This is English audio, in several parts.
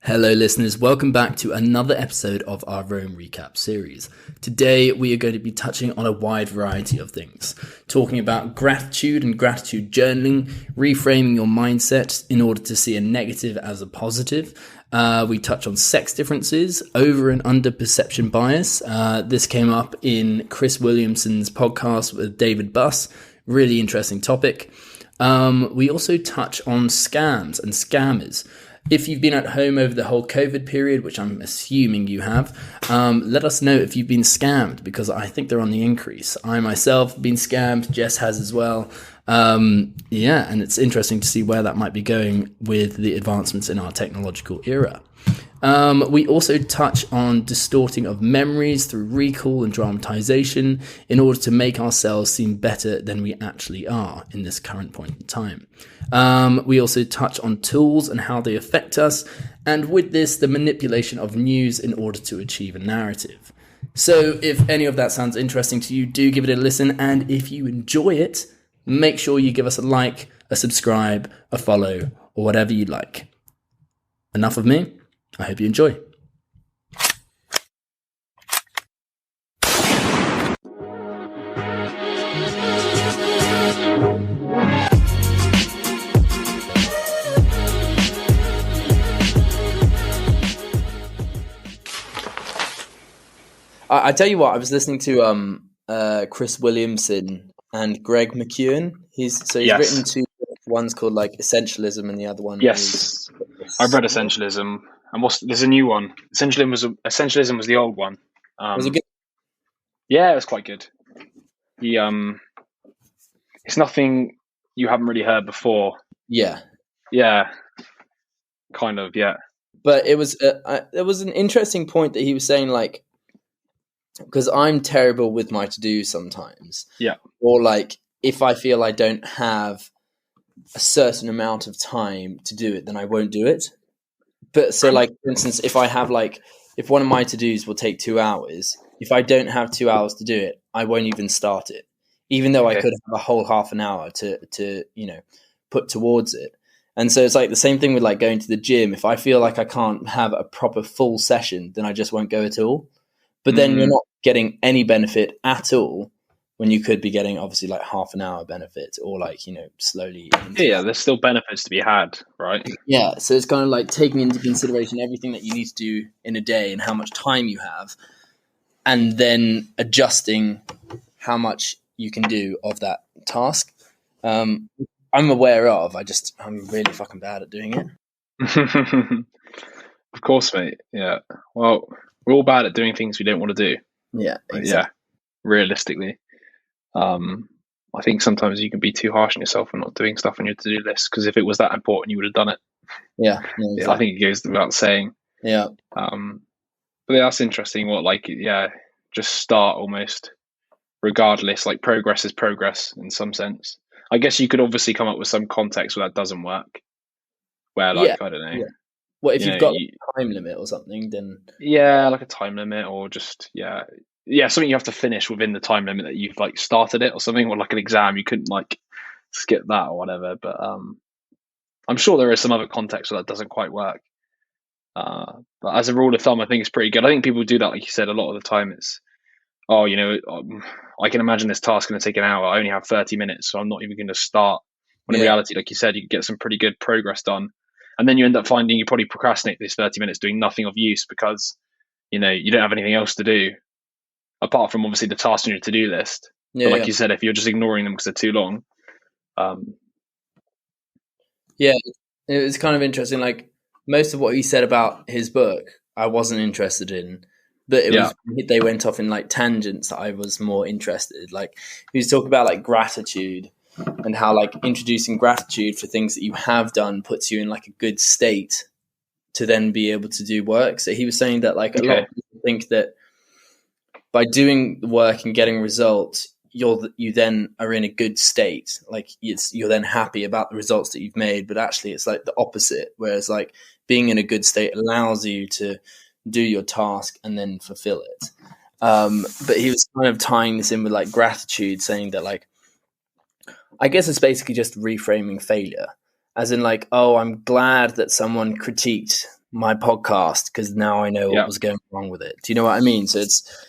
Hello listeners, welcome back to another episode of our Rome Recap series. Today we are going to be touching on a wide variety of things, talking about gratitude and gratitude journaling, reframing your mindset in order to see a negative as a positive. We touch on sex differences, over and under perception bias. This came up in Chris Williamson's podcast with David Buss, really interesting topic. We also touch on scams and scammers. If you've been at home over the whole COVID period, which I'm assuming you have, let us know if you've been scammed, because I think they're on the increase. I myself have been scammed. Jes has as well. And it's interesting to see where that might be going with the advancements in our technological era. We also touch on distorting of memories through recall and dramatization in order to make ourselves seem better than we actually are in this current point in time. We also touch on tools and how they affect us, and with this, the manipulation of news in order to achieve a narrative. So if any of that sounds interesting to you, do give it a listen, and if you enjoy it, make sure you give us a like, a subscribe, a follow, or whatever you like. Enough of me. I hope you enjoy. I tell you what, I was listening to Chris Williamson and Greg McKeown. He's written two. One's called like Essentialism, and the other one. Yes, I've read Essentialism, and there's a new one. Essentialism was the old one. Was it good? Yeah, it was quite good. It's nothing you haven't really heard before. Yeah, kind of. Yeah, but it was an interesting point that he was saying, like, because I'm terrible with my to-dos sometimes. Yeah, or like if I feel I don't have a certain amount of time to do it, then I won't do it. But so, like, for instance, if one of my to-dos will take 2 hours, if I don't have 2 hours to do it, I won't even start it, even though I could have a whole half an hour to put towards it. And so it's like the same thing with like going to the gym. If I feel like I can't have a proper full session, then I just won't go at all. But then you're not getting any benefit at all, when you could be getting obviously like half an hour benefit, or like, slowly. Yeah, there's still benefits to be had, right? Yeah, so it's kind of like taking into consideration everything that you need to do in a day and how much time you have, and then adjusting how much you can do of that task. I'm aware of, I'm really fucking bad at doing it. Of course, mate. Yeah. Well, we're all bad at doing things we don't want to do. Yeah, exactly. Yeah, realistically. I think sometimes you can be too harsh on yourself for not doing stuff on your to-do list, because if it was that important, you would have done it. Yeah, exactly. I think it goes without saying. Yeah. But that's interesting. Just start almost regardless. Like, progress is progress in some sense. I guess you could obviously come up with some context where that doesn't work. Where, like, I don't know. Yeah. Well, if you've got a time limit or something, then like a time limit, or just something you have to finish within the time limit that you've like started it, or something, or like an exam, you couldn't like skip that or whatever. But I'm sure there is some other context where that doesn't quite work. But as a rule of thumb, I think it's pretty good. I think people do that, like you said, a lot of the time. It's I can imagine this task going to take an hour. I only have 30 minutes, so I'm not even going to start. When in reality, like you said, you could get some pretty good progress done. And then you end up finding you probably procrastinate this 30 minutes doing nothing of use, because, you don't have anything else to do apart from obviously the tasks on your to-do list. But like you said, if you're just ignoring them because they're too long. It's kind of interesting. Like, most of what he said about his book, I wasn't interested in, but they went off in like tangents that I was more interested. Like, he was talking about like gratitude, and how like introducing gratitude for things that you have done puts you in like a good state to then be able to do work. So he was saying that like a lot of people think that by doing the work and getting results, you then are in a good state. Like, you're then happy about the results that you've made, but actually it's like the opposite. Whereas like being in a good state allows you to do your task and then fulfill it. But he was kind of tying this in with like gratitude, saying that like, I guess it's basically just reframing failure, as in like, oh, I'm glad that someone critiqued my podcast because now I know what was going wrong with it. Do you know what I mean? So it's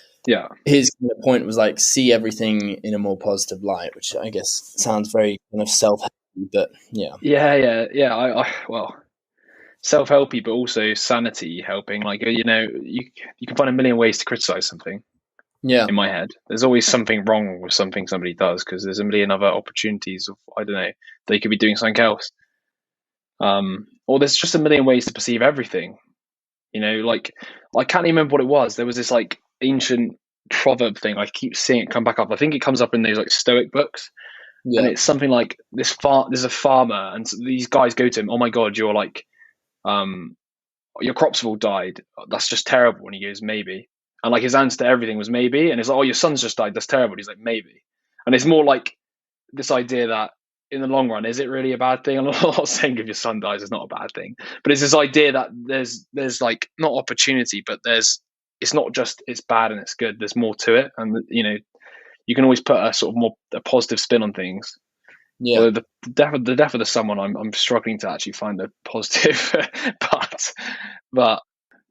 his kind of point was like see everything in a more positive light, which I guess sounds very kind of self-helpy, but well, self-helpy, but also sanity helping. Like you can find a million ways to criticize something. Yeah. In my head, there's always something wrong with something somebody does because there's a million other opportunities of I don't know they could be doing something else. Or there's just a million ways to perceive everything. Like I can't even remember what it was. There was this like ancient proverb thing. I keep seeing it come back up. I think it comes up in these like Stoic books, and it's something like there's a farmer, and these guys go to him. Oh my God, you're like, your crops have all died. That's just terrible. And he goes, maybe. And like his answer to everything was maybe. And it's like, oh, your son's just died. That's terrible. And he's like, maybe. And it's more like this idea that in the long run, is it really a bad thing? I'm not saying if your son dies, it's not a bad thing. But it's this idea that there's like not opportunity, but it's not just it's bad and it's good. There's more to it. And, you can always put a sort of a positive spin on things. Yeah. Although the death of the someone, I'm struggling to actually find a positive, but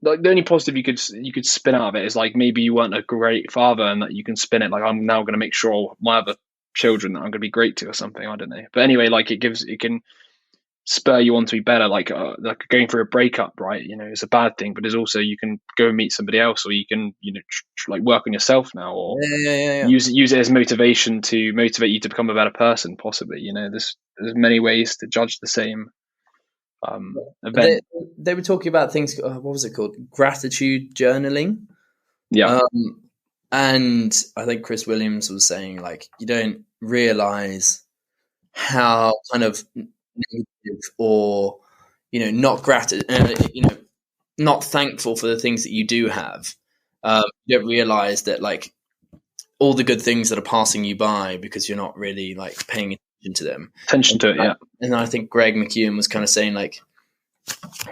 like the only positive you could spin out of it is like maybe you weren't a great father, and that you can spin it like I'm now going to make sure my other children that I'm going to be great to or something. I don't know, but anyway, like it can spur you on to be better. Like going through a breakup, right? It's a bad thing, but there's also you can go and meet somebody else, or you can like work on yourself now, or use it as motivation to motivate you to become a better person. Possibly, there's many ways to judge the same event. They were talking about things. What was it called? Gratitude journaling. Yeah. And I think Chris Williams was saying like you don't realize how kind of negative or not not thankful for the things that you do have. You don't realize that like all the good things that are passing you by because you're not really like paying attention to them. And I think Greg McKeown was kind of saying like,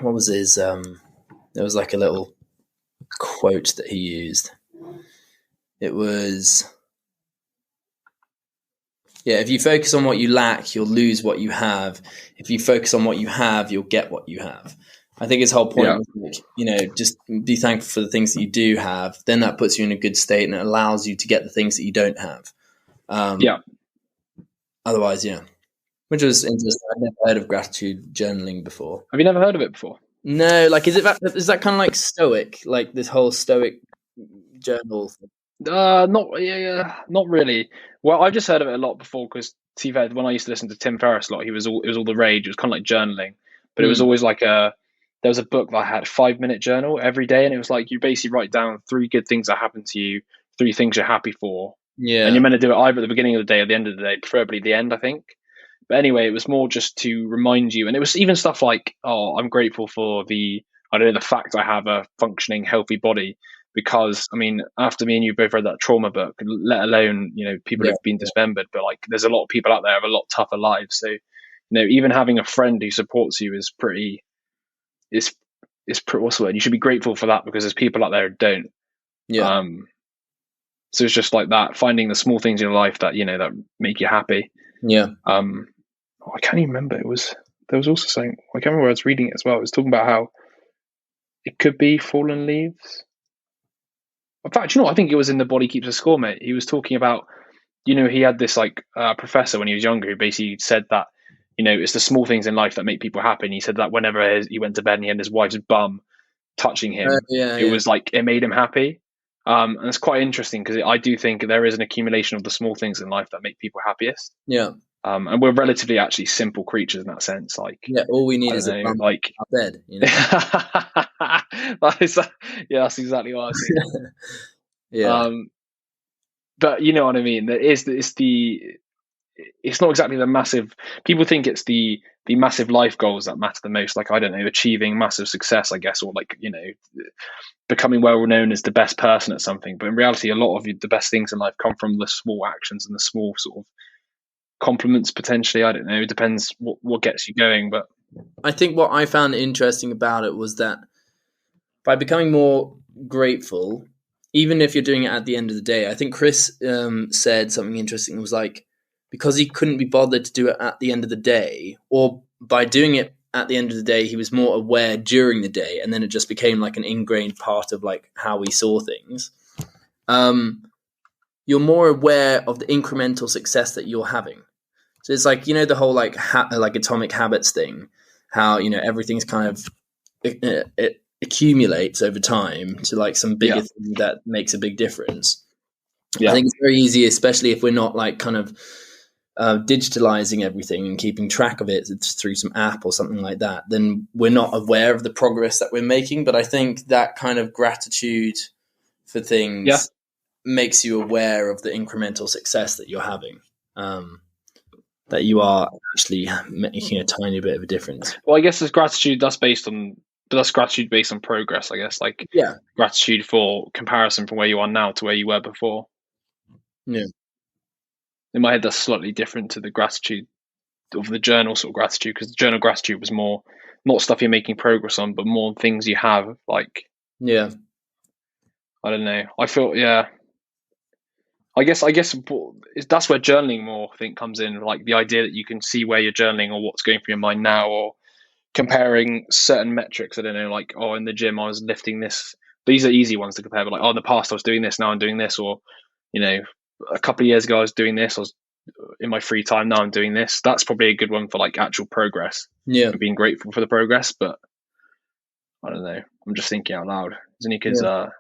what was his? There was like a little quote that he used. It was, if you focus on what you lack, you'll lose what you have. If you focus on what you have, you'll get what you have. I think his whole point was like, just be thankful for the things that you do have. Then that puts you in a good state and it allows you to get the things that you don't have. Otherwise, which was interesting. I'd never heard of gratitude journaling before. Have you never heard of it before? No. Like, is that kind of like Stoic? Like this whole Stoic journal thing? Not really. Well, I've just heard of it a lot before because when I used to listen to Tim Ferriss a lot, it was all the rage. It was kind of like journaling, but it was always like there was a book that I had, 5-minute journal every day, and it was like you basically write down 3 good things that happened to you, 3 things you're happy for, and you're meant to do it either at the beginning of the day or the end of the day, preferably the end, I think. But anyway, it was more just to remind you, and it was even stuff like, oh, I'm grateful for the fact I have a functioning, healthy body. Because I mean, after me and you both read that trauma book, let alone people who've been dismembered, but like there's a lot of people out there who have a lot tougher lives. So even having a friend who supports you is pretty. What's the word? You should be grateful for that because there's people out there who don't. Yeah. So it's just like that, finding the small things in your life that that make you happy. Yeah. I can't even remember. There was also something I can't remember where I was reading it as well. It was talking about how it could be fallen leaves. In fact, I think it was in The Body Keeps a Score, mate. He was talking about, he had this like professor when he was younger who basically said that, it's the small things in life that make people happy. And he said that whenever he went to bed and he had his wife's bum touching him, it was like it made him happy. And it's quite interesting because I do think there is an accumulation of the small things in life that make people happiest. Yeah. And we're relatively actually simple creatures in that sense. Like, all we need is a bum like our bed. That's exactly what I was thinking. But you know what I mean. It's not exactly the massive. People think it's the massive life goals that matter the most. Like, I don't know, achieving massive success, I guess, or like becoming well known as the best person at something. But in reality, a lot of the best things in life come from the small actions and the small sort of compliments potentially. I don't know, it depends what gets you going. But I think what I found interesting about it was that by becoming more grateful, even if you're doing it at the end of the day, I think Chris said something interesting. It was like, because he couldn't be bothered to do it at the end of the day, or by doing it at the end of the day, he was more aware during the day, and then it just became like an ingrained part of like how we saw things. You're more aware of the incremental success that you're having. So it's like, the whole like atomic habits thing, how, everything's kind of, it accumulates over time to like some bigger thing that makes a big difference. I think it's very easy, especially if we're not like kind of digitalizing everything and keeping track of it through some app or something like that, then we're not aware of the progress that we're making. But I think that kind of gratitude for things makes you aware of the incremental success that you're having, that you are actually making a tiny bit of a difference. Well, I guess there's gratitude that's gratitude based on progress, I guess. Like gratitude for comparison from where you are now to where you were before. Yeah. In my head, that's slightly different to the gratitude of the journal sort of gratitude, because the journal gratitude was more not stuff you're making progress on, but more things you have. Like, I don't know. I feel, I guess that's where journaling more, I think, comes in. Like the idea that you can see where you're journaling or what's going through your mind now, or comparing certain metrics. I don't know, like, in the gym I was lifting this. These are easy ones to compare, but like, in the past I was doing this, now I'm doing this, or a couple of years ago I was doing this, I was in my free time, now I'm doing this. That's probably a good one for like actual progress. And being grateful for the progress. But I don't know, I'm just thinking out loud. It's only because I've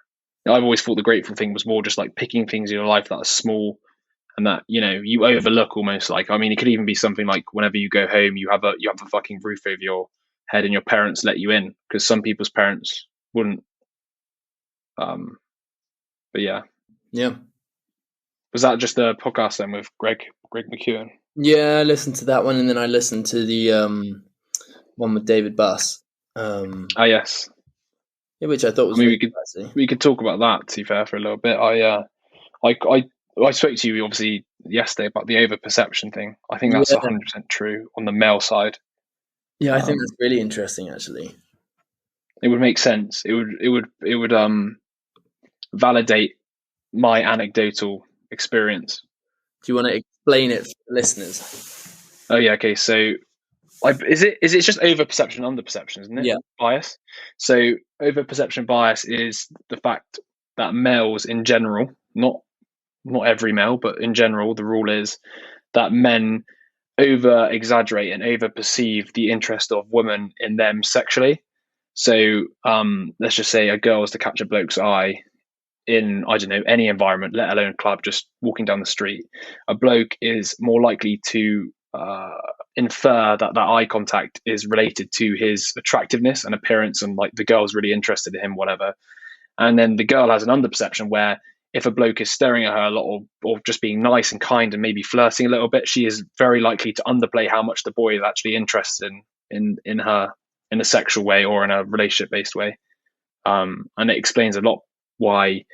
always thought the grateful thing was more just like picking things in your life that are small and that you overlook almost. Like, I mean, it could even be something like whenever you go home, you have a fucking roof over your head and your parents let you in, because some people's parents wouldn't. But yeah. Was that just a podcast then with Greg McEwen? Yeah, I listened to that one, and then I listened to the one with David Buss. Yes. Yeah, which I thought was. I mean, we could talk about that, to be fair, for a little bit. I spoke to you obviously yesterday about the over perception thing. I think that's 100% true on the male side. Yeah, I think that's really interesting. Actually, it would make sense. It would validate my anecdotal experience. Do you want to explain it for the listeners? Oh yeah, okay. So, is it just over perception, under perception, isn't it? Yeah. Bias. So over perception bias is the fact that males in general, not every male, but in general, the rule is that men over exaggerate and over perceive the interest of women in them sexually. So let's just say a girl is to catch a bloke's eye in, I don't know, any environment, let alone a club, just walking down the street. A bloke is more likely to infer that eye contact is related to his attractiveness and appearance, and like the girl's really interested in him, whatever. And then the girl has an underperception where if a bloke is staring at her a lot, or just being nice and kind and maybe flirting a little bit, she is very likely to underplay how much the boy is actually interested in her in a sexual way or in a relationship based way. And it explains a lot why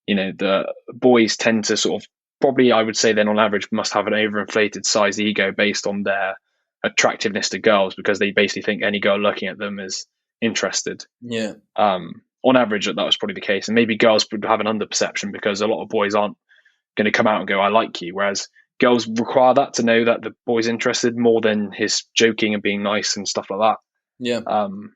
the boys tend to sort of, probably I would say then on average, must have an overinflated size ego based on their attractiveness to girls, because they basically think any girl looking at them is interested. On average, that was probably the case. And maybe girls would have an underperception because a lot of boys aren't going to come out and go, I like you. Whereas girls require that to know that the boy's interested more than his joking and being nice and stuff like that. And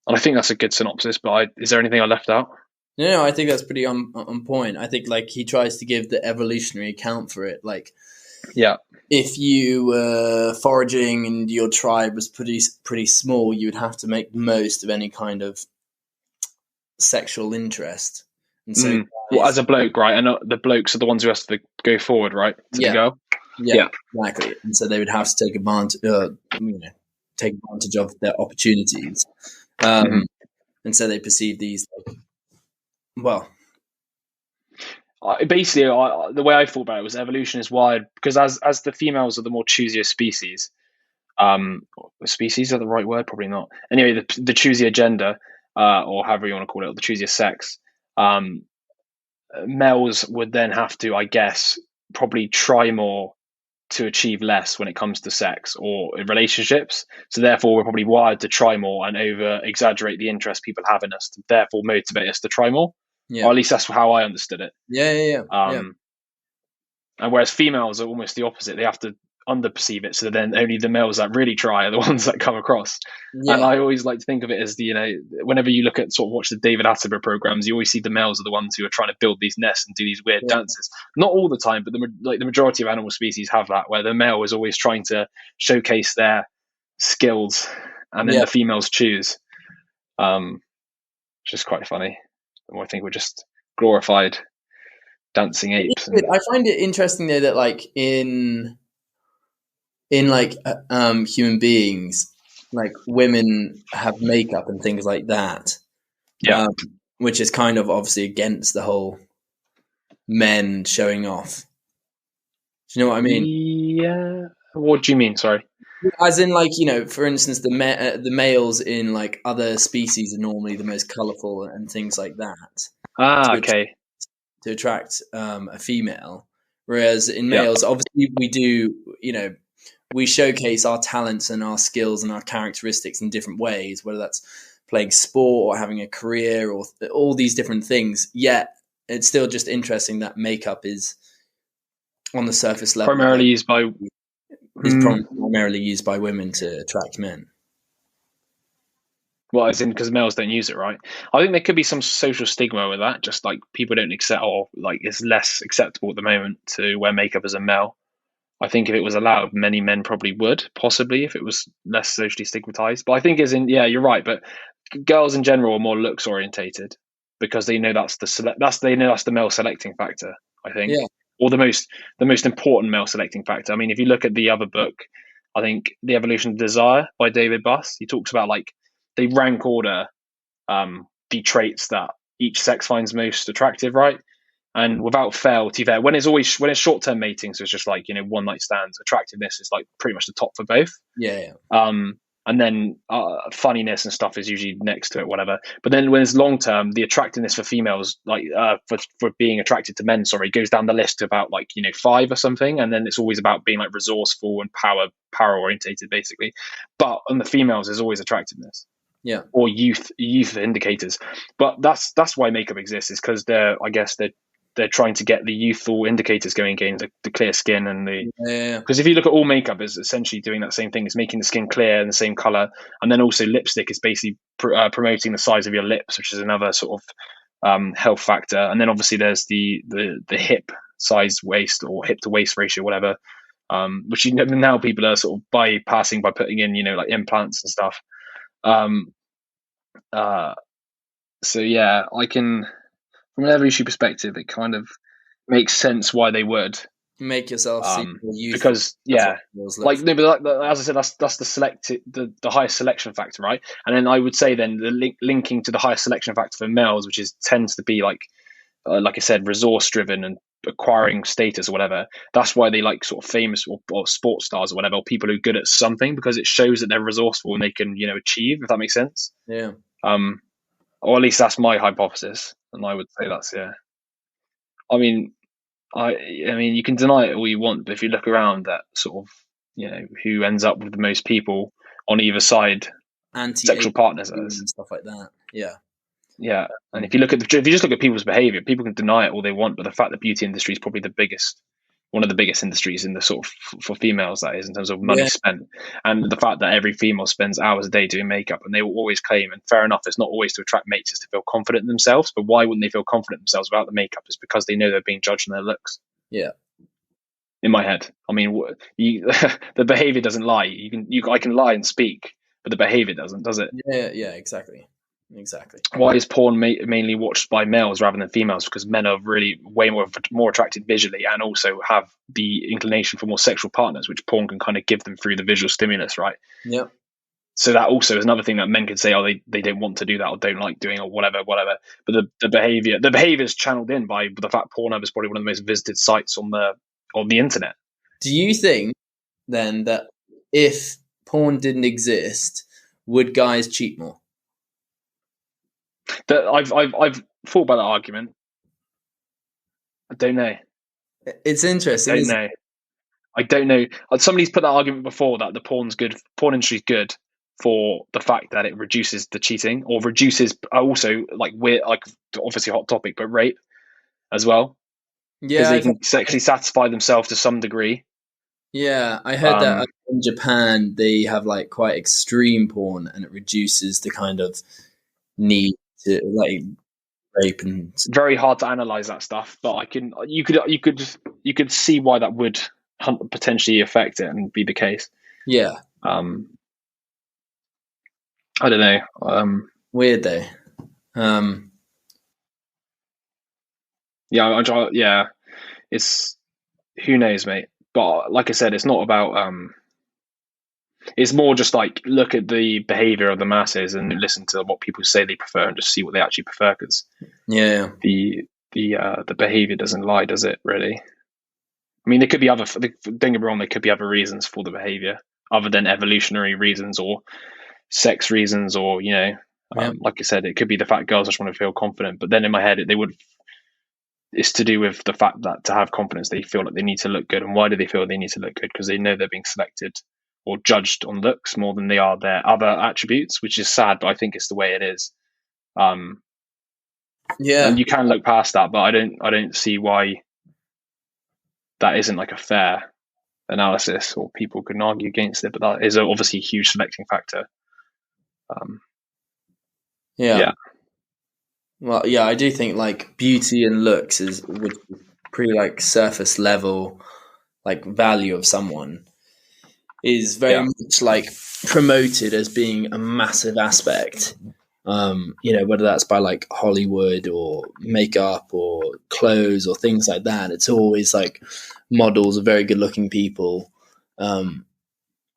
I think that's a good synopsis, but is there anything I left out? No, I think that's pretty on point. I think like he tries to give the evolutionary account for it. Like, if you were foraging and your tribe was pretty small, you would have to make the most of any kind of sexual interest. And so, well, as a bloke, right? And the blokes are the ones who have to go forward, right? To the girl. Yeah, exactly. And so they would have to take advantage of their opportunities. And so they perceive these. Basically, the way I thought about it was evolution is wired because as the females are the more choosier species. Species are the right word? Probably not. Anyway, the choosier gender, or however you want to call it, or the choosier sex, males would then have to, I guess, probably try more to achieve less when it comes to sex or in relationships. So therefore, we're probably wired to try more and over exaggerate the interest people have in us, to therefore motivate us to try more. Or at least that's how I understood it. Yeah. And whereas females are almost the opposite. They have to underperceive it. So then only the males that really try are the ones that come across. And Yeah, I always like to think of it as whenever you look at sort of watch the David Attenborough programs, you always see the males are the ones who are trying to build these nests and do these weird yeah, dances. Not all the time, but the majority of animal species have that, where the male is always trying to showcase their skills, and then yeah. the females choose, which is quite funny. I think we're just glorified dancing apes. And I find it interesting though that like in like human beings, like women have makeup and things like that, yeah, which is kind of obviously against the whole men showing off. Do you know what I mean? yeah. What do you mean? Sorry. As in, like, for instance, the males in like other species are normally the most colourful and things like that Ah, to att- okay. to attract a female. Whereas in Yeah. males, obviously, we do, we showcase our talents and our skills and our characteristics in different ways, whether that's playing sport or having a career or all these different things. Yet it's still just interesting that makeup is on the surface level, Primarily like used by. is Mm, primarily used by women to attract men. well, as in because males don't use it, right? I think there could be some social stigma with that. Just like people don't accept, or like it's less acceptable at the moment to wear makeup as a male. I think if it was allowed, many men probably would, possibly if it was less socially stigmatized. But I think, yeah, you're right. But girls in general are more looks orientated because they know that's the male selecting factor. I think, Yeah, or the most important male selecting factor. I mean, if you look at the other book, I think The Evolution of Desire by David Buss, he talks about like they rank order the traits that each sex finds most attractive, right? And without fail, to be fair, when it's short term mating, so it's just like one night stands, attractiveness is like pretty much the top for both. yeah, yeah. And then funniness and stuff is usually next to it, whatever. But then when it's long term, the attractiveness for females, like for being attracted to men, sorry, goes down the list to about like 5 or something, and then it's always about being like resourceful and power orientated, basically. But on the females, there's always attractiveness Yeah. or youth indicators. But that's why makeup exists, is because they're trying to get the youthful indicators going again, the clear skin and the. Yeah. Because if you look at all makeup, it's essentially doing that same thing. It's making the skin clear and the same color, and then also lipstick is basically promoting the size of your lips, which is another sort of health factor. And then obviously there's the hip size waist or hip to waist ratio, whatever, which now people are sort of bypassing by putting in like implants and stuff. Um, uh, so yeah, I can, from an evolutionary perspective, it kind of makes sense why they would. Make yourself seem more youthful. Because That's yeah, what girls look like for. no, but as I said, that's the highest selection factor, right? And then I would say then linking to the highest selection factor for males, which tends to be like I said, resource driven and acquiring status or whatever. That's why they like sort of famous or sports stars or whatever, or people who are good at something, because it shows that they're resourceful and they can achieve, if that makes sense. Yeah. Or at least that's my hypothesis, and I would say that's, yeah. I mean, I mean, you can deny it all you want, but if you look around at sort of who ends up with the most people on either side, Anti-age sexual partners, that is. and stuff like that. Yeah. Yeah, and if you just look at people's behavior, people can deny it all they want, but the fact that beauty industry is probably one of the biggest industries in the sort of for females, that is, in terms of money Yeah. spent, and the fact that every female spends hours a day doing makeup, and they will always claim, and fair enough, it's not always to attract mates, it's to feel confident in themselves. But why wouldn't they feel confident in themselves without the makeup? Is because they know they're being judged on their looks. Yeah. In my head, I mean, the behavior doesn't lie. I can lie and speak, but the behavior doesn't, does it? Yeah. Yeah. Exactly. Exactly. Why is porn mainly watched by males rather than females? Because men are really way more attracted visually, and also have the inclination for more sexual partners, which porn can kind of give them through the visual stimulus, right? Yeah. So that also is another thing that men could say, oh, they don't want to do that or don't like doing or whatever. But the behavior is channeled in by the fact Pornhub is probably one of the most visited sites on the internet. Do you think then that if porn didn't exist, would guys cheat more? That I've thought about that argument. I don't know. It's interesting. Don't know. I don't know. Somebody's put that argument before that the porn industry is good for the fact that it reduces the cheating, or reduces also like weird, like obviously hot topic, but rape as well, because Yeah. they can sexually satisfy themselves to some degree. Yeah, I heard that Um, in Japan they have like quite extreme porn, and it reduces the kind of need to like rape and very hard to analyze that stuff, but you could see why that would potentially affect it and be the case. yeah, Um, I don't know. weird though. Yeah, yeah, it's who knows, mate. But like I said, it's not about. It's more just like look at the behavior of the masses and listen to what people say they prefer and just see what they actually prefer because Yeah, the behavior doesn't lie, does it? Really? I mean, there could be other. Don't get me wrong. There could be other reasons for the behavior other than evolutionary reasons or sex reasons, or yeah, like I said, it could be the fact girls just want to feel confident. But then in my head, they would. It's to do with the fact that to have confidence, they feel like they need to look good. And why do they feel they need to look good? Because they know they're being selected or judged on looks more than they are their other attributes, which is sad, but I think it's the way it is. Um, yeah, and you can look past that, but I don't see why that isn't like a fair analysis, or people can argue against it. But that is obviously a huge selecting factor. Um, yeah. yeah, Well, yeah, I do think like beauty and looks would be pretty like surface level like value of someone is very yeah, much like promoted as being a massive aspect. Whether that's by like Hollywood or makeup or clothes or things like that. It's always like models of very good looking people,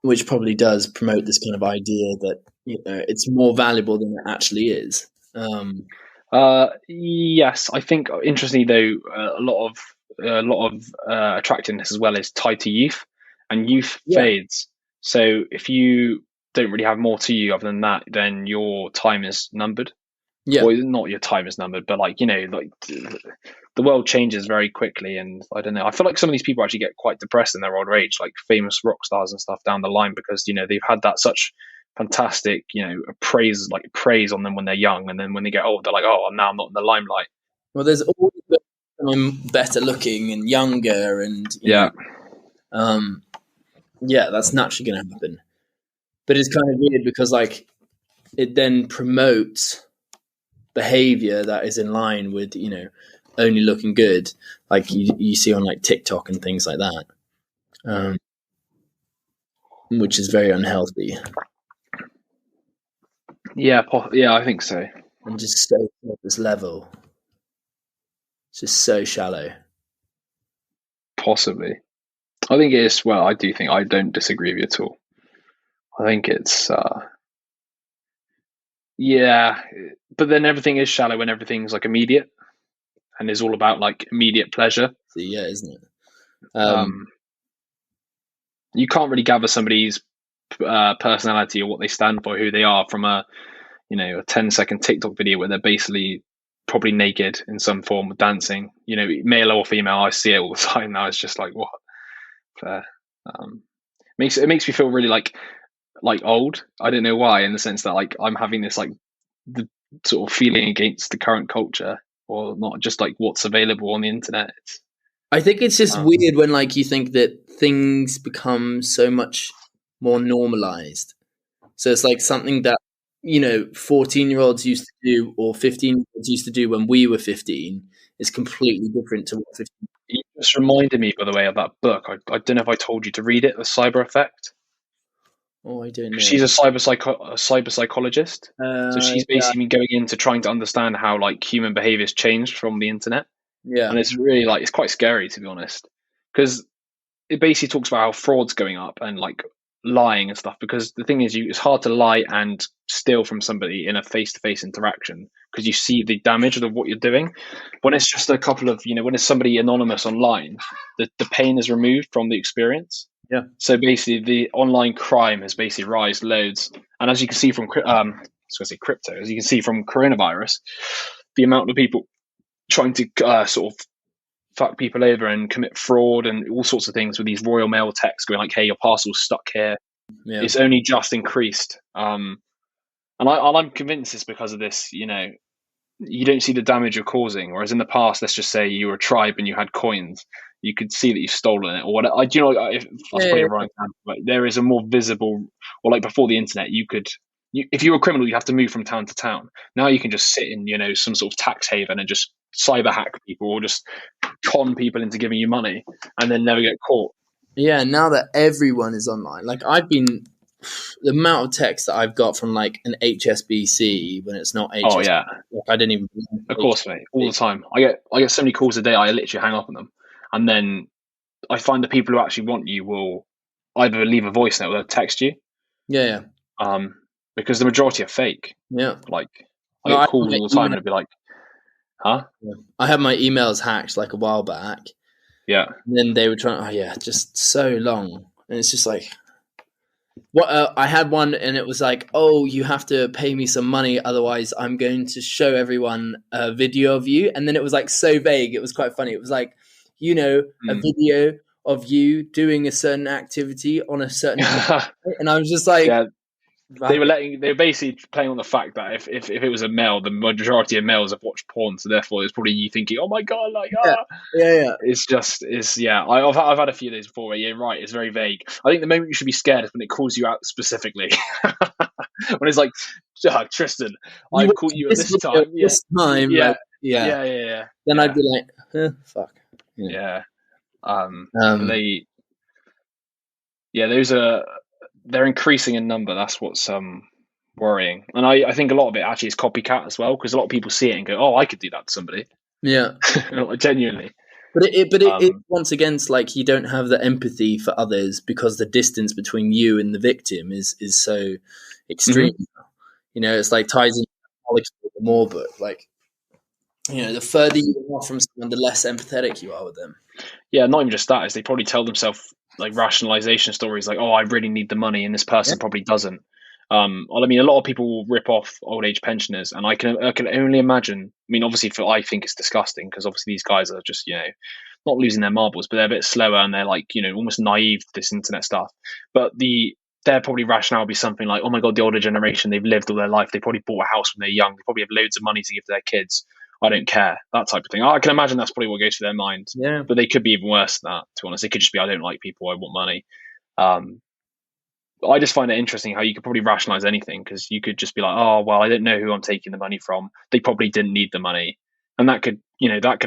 which probably does promote this kind of idea that it's more valuable than it actually is. yes. I think interestingly though, a lot of attractiveness as well is tied to youth, and youth Yeah, fades. So if you don't really have more to you other than that, then your time is numbered. yeah, Or not your time is numbered, but like like the world changes very quickly, and I don't know. I feel like some of these people actually get quite depressed in their older age, like famous rock stars and stuff down the line, because they've had that such fantastic praise on them when they're young, and then when they get old, they're like, oh, now I'm not in the limelight. well, there's always someone better looking and younger, and Yeah, yeah, that's naturally going to happen. But it's kind of weird because like it then promotes behavior that is in line with only looking good, like you see on like TikTok and things like that, um, which is very unhealthy yeah, yeah. I think so. and just so at this level. It's just so shallow. Possibly. I think it is. Well, I do think I don't disagree with you at all. I think it's yeah, but then everything is shallow when everything's like immediate and is all about like immediate pleasure. So yeah, isn't it? Um, you can't really gather somebody's personality or what they stand for, who they are, from a 10-second TikTok video where they're basically probably naked in some form of dancing. Male or female, I see it all the time now. It's just like what? Fair. It makes me feel really like old. I don't know why, in the sense that like I'm having this like the sort of feeling against the current culture, or not just like what's available on the internet. I think it's just Um, weird when like you think that things become so much more normalized. So it's like something that 14-year-olds used to do or 15-year-olds used to do when we were 15 is completely different to what 15. you just reminded me, by the way, of that book. I don't know if I told you to read it, The Cyber Effect. Oh, I don't know. She's a cyber psychologist. So she's Yeah, basically been going into trying to understand how like human behavior has changed from the internet, yeah, and it's really like it's quite scary, to be honest, because it basically talks about how fraud's going up and like lying and stuff. Because the thing is, it's hard to lie and steal from somebody in a face-to-face interaction because you see the damage of what you're doing. When it's just a couple of when it's somebody anonymous online, the pain is removed from the experience. yeah, So basically, the online crime has basically rise loads, and as you can see from I was going to say crypto, as you can see from coronavirus, the amount of people trying to sort of fuck people over and commit fraud and all sorts of things with these Royal Mail texts going like, "Hey, your parcel's stuck here." yeah. It's only just increased, and I'm convinced it's because of this. You don't see the damage you're causing. Whereas in the past, let's just say you were a tribe and you had coins, you could see that you've stolen it or whatever. Do you know? If that's probably a wrong example, but there is a more visible, or like before the internet, if you were a criminal, you have to move from town to town. Now you can just sit in, some sort of tax haven and just cyber hack people or just con people into giving you money and then never get caught. Yeah, now that everyone is online, like the amount of text that I've got from like an HSBC when it's not HSBC. Oh yeah, like, I didn't even. Of course, mate. All the time. I get so many calls a day. I literally hang up on them, and then I find the people who actually want you will either leave a voice note or they'll text you. Yeah. Because the majority are fake. Yeah. Like I get calls all the time, and it'd be like, huh? Yeah. I had my emails hacked like a while back. Yeah. And then they were trying. Just so long, and it's just like. What I had one, and it was like, "Oh, you have to pay me some money, otherwise I'm going to show everyone a video of you." And then it was like so vague. It was quite funny. It was like, a video of you doing a certain activity on a certain, and I was just like, yeah. They were basically playing on the fact that if it was a male, the majority of males have watched porn, so therefore it's probably you thinking, oh my god, like yeah. I've had a few of those before where you're right, it's very vague. I think the moment you should be scared is when it calls you out specifically. When it's like, Tristan, I've caught you at this time. This time, yeah. Then I'd be like, fuck. Yeah. Those are. They're increasing in number. That's what's worrying, and I think a lot of it actually is copycat as well, because a lot of people see it and go, "Oh, I could do that to somebody." Yeah, genuinely. But it once again, it's like you don't have the empathy for others because the distance between you and the victim is so extreme. Mm-hmm. It's like ties in more, but like the further you are from someone, the less empathetic you are with them. Yeah, not even just that, is they probably tell themselves like rationalization stories like, oh, I really need the money and this person probably doesn't. Well, I mean, a lot of people will rip off old age pensioners, and I can only imagine. I mean, obviously, I think it's disgusting because obviously these guys are just not losing their marbles, but they're a bit slower and they're like almost naive to this internet stuff. But their probably rationale would be something like, oh my god, the older generation, they've lived all their life, they probably bought a house when they're young, they probably have loads of money to give to their kids. I don't care, that type of thing. I can imagine that's probably what goes through their mind. Yeah. But they could be even worse than that, to be honest. They could just be, I don't like people, I want money. I just find it interesting how you could probably rationalize anything, because you could just be like, oh, well, I don't know who I'm taking the money from. They probably didn't need the money. And that could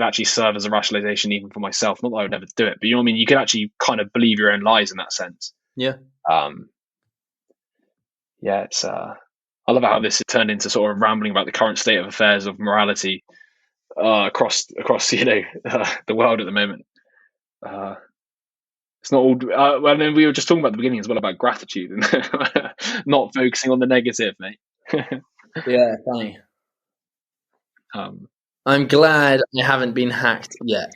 actually serve as a rationalization even for myself. Not that I would never do it, but you know what I mean? You could actually kind of believe your own lies in that sense. Yeah. It's I love how this has turned into sort of rambling about the current state of affairs of morality across the world at the moment. It's not all. Well, then we were just talking about at the beginning as well about gratitude and not focusing on the negative, mate. Yeah, funny. I'm glad I haven't been hacked yet.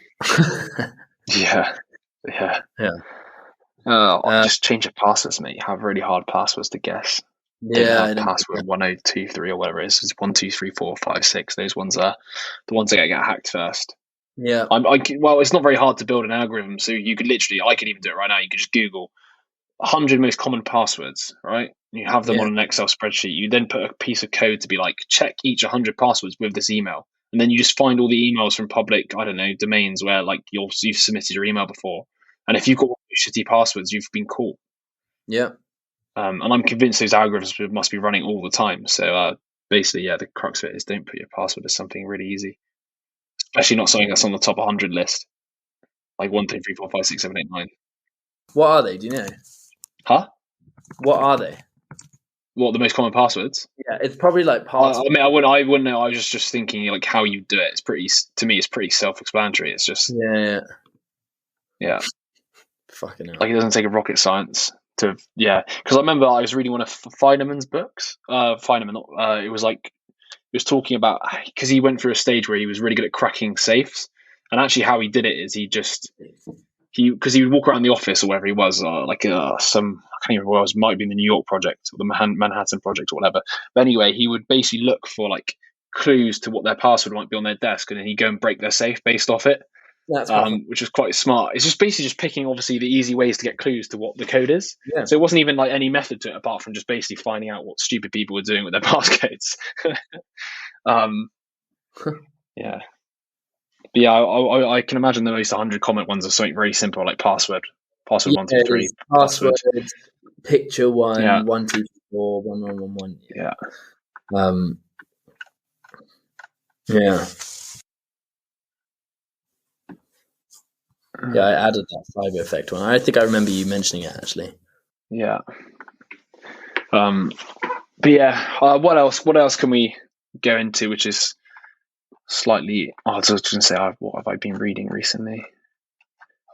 Yeah. Just change your passwords, mate. You have really hard passwords to guess. Yeah, password 1023 or whatever it is. It's 1, 2, 3, 4, 5, 6. Those ones are the ones that get hacked first. Yeah. Well, it's not very hard to build an algorithm, so you could literally, I could even do it right now. You could just Google 100 most common passwords, right? You have them on an Excel spreadsheet. You then put a piece of code to be like, check each 100 passwords with this email, and then you just find all the emails from public, I don't know, domains where like you've submitted your email before, and if you've got shitty passwords, you've been caught. Yeah. And I'm convinced those algorithms must be running all the time. So basically, the crux of it is don't put your password as something really easy. Especially not something that's on the top 100 list. Like 1, 2, 3, 4, 5, 6, 7, 8, 9. What are they? Do you know? Huh? What are they? What, the most common passwords? Yeah, it's probably like passwords. I mean, I wouldn't know. I was just thinking like how you do it. It's pretty self-explanatory. It's just yeah. Fucking hell. Like it doesn't take a rocket science to Because I remember I was reading one of Feynman's books. It was like he was talking about, because he went through a stage where he was really good at cracking safes, and actually how he did it is because he would walk around the office or wherever he was, I can't remember where it was, might be in the New York project or the Manhattan project or whatever. But anyway, he would basically look for like clues to what their password might be on their desk, and then he'd go and break their safe based off it. That's which was quite smart. It's just basically just picking obviously the easy ways to get clues to what the code is. Yeah. So it wasn't even like any method to it apart from just basically finding out what stupid people were doing with their passcodes. Yeah. But yeah, I can imagine the most 100 comment ones are something very simple, like password 123, password, password. picture Yeah. 124 1111. Yeah. Yeah. Yeah, I added that cyber effect one. I think I remember you mentioning it actually. Yeah. But yeah, what else can we go into, which is slightly, I was just going to say, what have I been reading recently?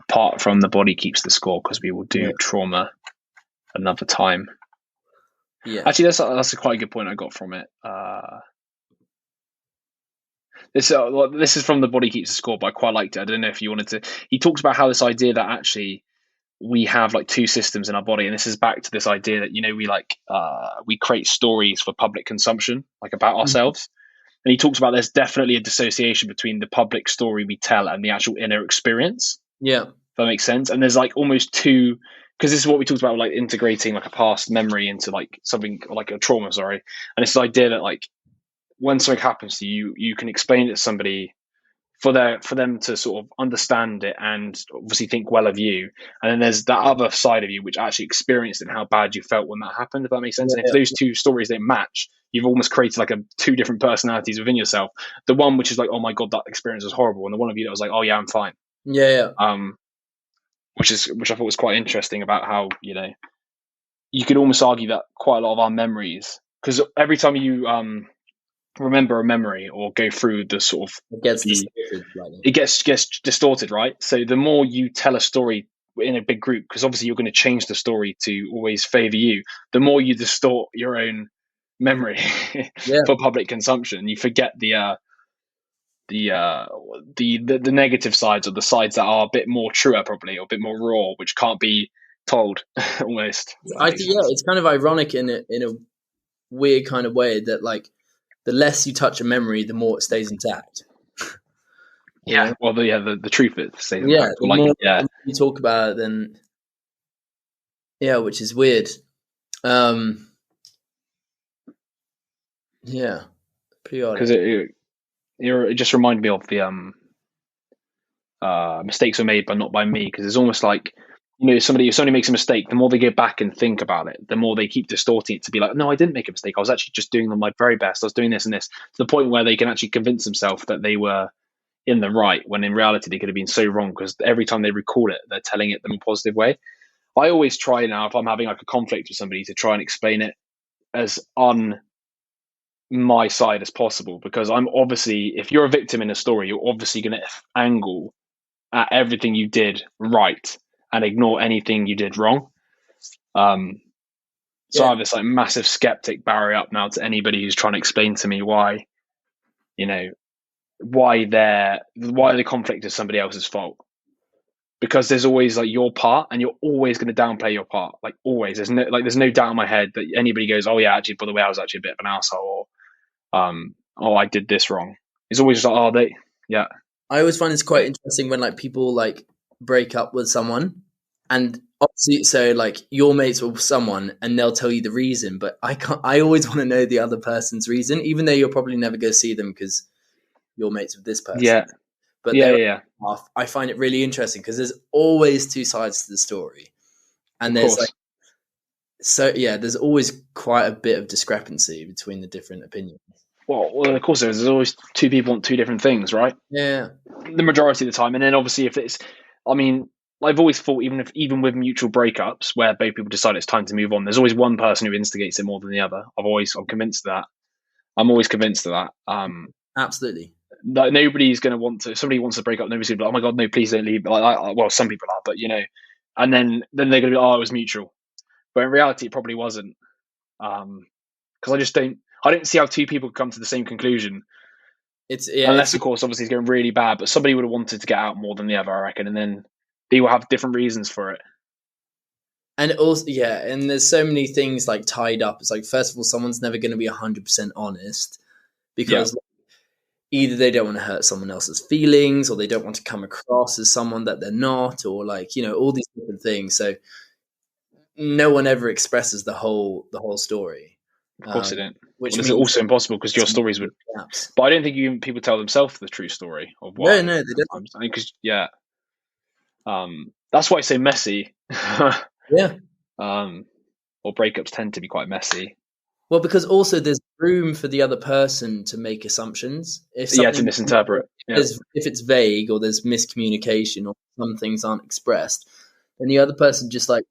Apart from The Body Keeps the Score, because we will do trauma another time. Yeah. Actually, that's a quite a good point I got from it. This is from The Body Keeps the Score, but I quite liked it. I don't know if you wanted to. He talks about how this idea that actually we have like two systems in our body, and this is back to this idea that we create stories for public consumption, like about ourselves. And he talks about there's definitely a dissociation between the public story we tell and the actual inner experience. Yeah, if that makes sense. And there's like almost two, because this is what we talked about, like integrating like a past memory into like something like a trauma. Sorry, and it's the idea that like when something happens to you, you can explain it to somebody for them to sort of understand it and obviously think well of you. And then there's that other side of you which actually experienced it and how bad you felt when that happened, if that makes sense. And if those two stories don't match, you've almost created like two different personalities within yourself. The one which is like, oh my god, that experience was horrible, and the one of you that was like, oh yeah, I'm fine. Yeah. Which I thought was quite interesting about how you could almost argue that quite a lot of our memories, because every time you remember a memory or go through the sort of it gets distorted, right? So the more you tell a story in a big group, because obviously you're going to change the story to always favor you, the more you distort your own memory for public consumption. You forget the negative sides, or the sides that are a bit more truer, probably, or a bit more raw, which can't be told almost. I think it's kind of ironic in a weird kind of way that like the less you touch a memory, the more it stays intact. Yeah. Well, the truth is stays intact. The more you talk about it, then which is weird. Yeah, pretty odd. Because it just reminded me of the mistakes were made, but not by me. Because it's almost like, if somebody makes a mistake, the more they go back and think about it, the more they keep distorting it to be like, no, I didn't make a mistake. I was actually just doing my very best. I was doing this and this, to the point where they can actually convince themselves that they were in the right, when in reality they could have been so wrong, because every time they recall it, they're telling it in a positive way. I always try now, if I'm having like a conflict with somebody, to try and explain it as on my side as possible, because I'm obviously, if you're a victim in a story, you're obviously going to angle at everything you did right and ignore anything you did wrong. So I have this like massive skeptic barrier up now to anybody who's trying to explain to me why the conflict is somebody else's fault. Because there's always like your part, and you're always going to downplay your part. Like always, there's no doubt in my head that anybody goes, oh yeah, actually, by the way, I was actually a bit of an asshole, or I did this wrong. It's always just like, I always find it's quite interesting when like people like break up with someone, and obviously, so like your mates with someone, and they'll tell you the reason, but I always want to know the other person's reason, even though you're probably never going to see them because you're mates with this person. Yeah. But I find it really interesting because there's always two sides to the story, and there's there's always quite a bit of discrepancy between the different opinions. Well, of course there's always two people want two different things, right? Yeah. The majority of the time, and then obviously I've always thought, even with mutual breakups where both people decide it's time to move on, there's always one person who instigates it more than the other. I'm convinced of that. I'm always convinced of that. Absolutely. That nobody's going to want to. If somebody wants to break up, nobody's going to be like, oh my god, no, please don't leave. Well, some people are, but and then they're going to be, oh, it was mutual. But in reality, it probably wasn't. Because I don't see how two people could come to the same conclusion. Unless, of course, obviously it's going really bad, but somebody would have wanted to get out more than the other, I reckon, and then they will have different reasons for it. And also, and there's so many things like tied up. It's like, first of all, someone's never going to be 100% honest, because either they don't want to hurt someone else's feelings, or they don't want to come across as someone that they're not, or like, all these different things. So no one ever expresses the whole story. Of course they don't. Which Well, it's means also impossible because your stories would. gaps. But I don't think people tell themselves the true story of why. No, they don't. Sometimes. I think because that's why it's so messy. Yeah. Or breakups tend to be quite messy. Well, because also there's room for the other person to make assumptions. If To misinterpret. If it's vague or there's miscommunication or some things aren't expressed, then the other person just like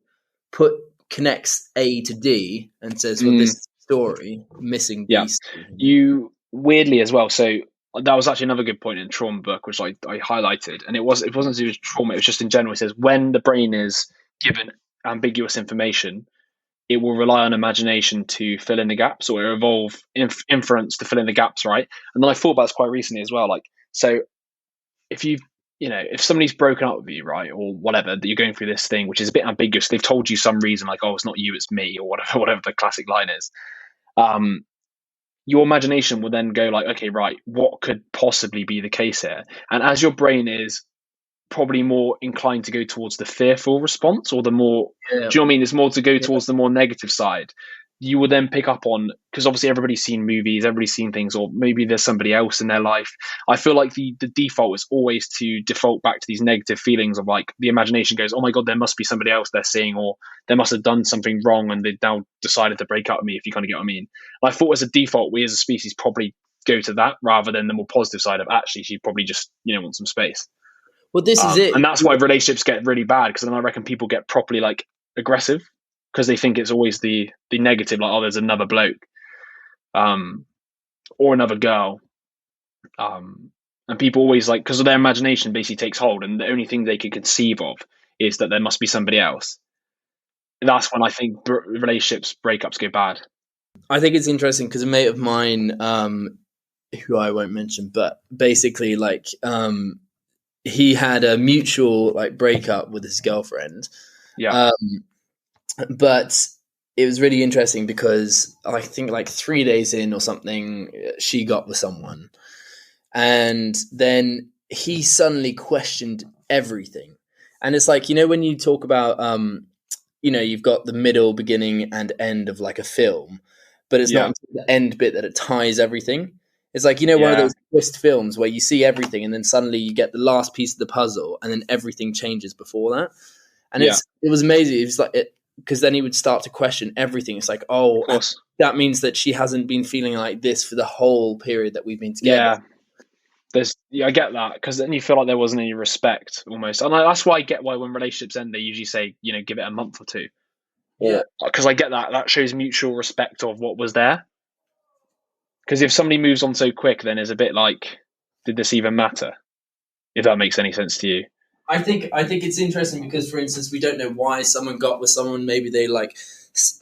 connects A to D and says, "Well, this is the story missing B." You weirdly as well. So that was actually another good point in the trauma book, which I highlighted, and it wasn't to do with trauma. It was just in general. It says when the brain is given ambiguous information, it will rely on imagination to fill in the gaps, or evolve inference to fill in the gaps, right? And then I thought about this quite recently as well. Like, so if if somebody's broken up with you, right, or whatever, that you're going through this thing, which is a bit ambiguous, they've told you some reason, like, oh, it's not you, it's me, or whatever the classic line is. Your imagination will then go like, okay, right, what could possibly be the case here? And as your brain is probably more inclined to go towards the fearful response, or the more, do you know what I mean? It's more to go towards the more negative side. You will then pick up on, because obviously everybody's seen movies, everybody's seen things, or maybe there's somebody else in their life. I feel like the default is always to default back to these negative feelings of like the imagination goes, oh my God, there must be somebody else they're seeing, or they must have done something wrong and they've now decided to break up with me, if you kind of get what I mean. And I thought as a default, we as a species probably go to that rather than the more positive side of actually she probably just, want some space. Well, this is it. And that's why relationships get really bad, because then I reckon people get properly like aggressive because they think it's always the negative, like, oh, there's another bloke or another girl. And people always like, because their imagination basically takes hold, and the only thing they can conceive of is that there must be somebody else. And that's when I think relationships, breakups go bad. I think it's interesting because a mate of mine, who I won't mention, but basically like, he had a mutual like breakup with his girlfriend. Yeah. But it was really interesting because I think like 3 days in or something, she got with someone. And then he suddenly questioned everything. And it's like, when you talk about, you've got the middle, beginning and end of like a film, but it's not until the end bit that it ties everything. It's like, one of those twist films where you see everything and then suddenly you get the last piece of the puzzle and then everything changes before that. And it was amazing. It was like because then he would start to question everything. It's like, oh, that means that she hasn't been feeling like this for the whole period that we've been together. I get that, because then you feel like there wasn't any respect almost. And that's why I get why when relationships end, they usually say, give it a month or two. Because I get that. That shows mutual respect of what was there. Because if somebody moves on so quick, then it's a bit like, did this even matter? If that makes any sense to you. I think it's interesting because, for instance, we don't know why someone got with someone. Maybe they like,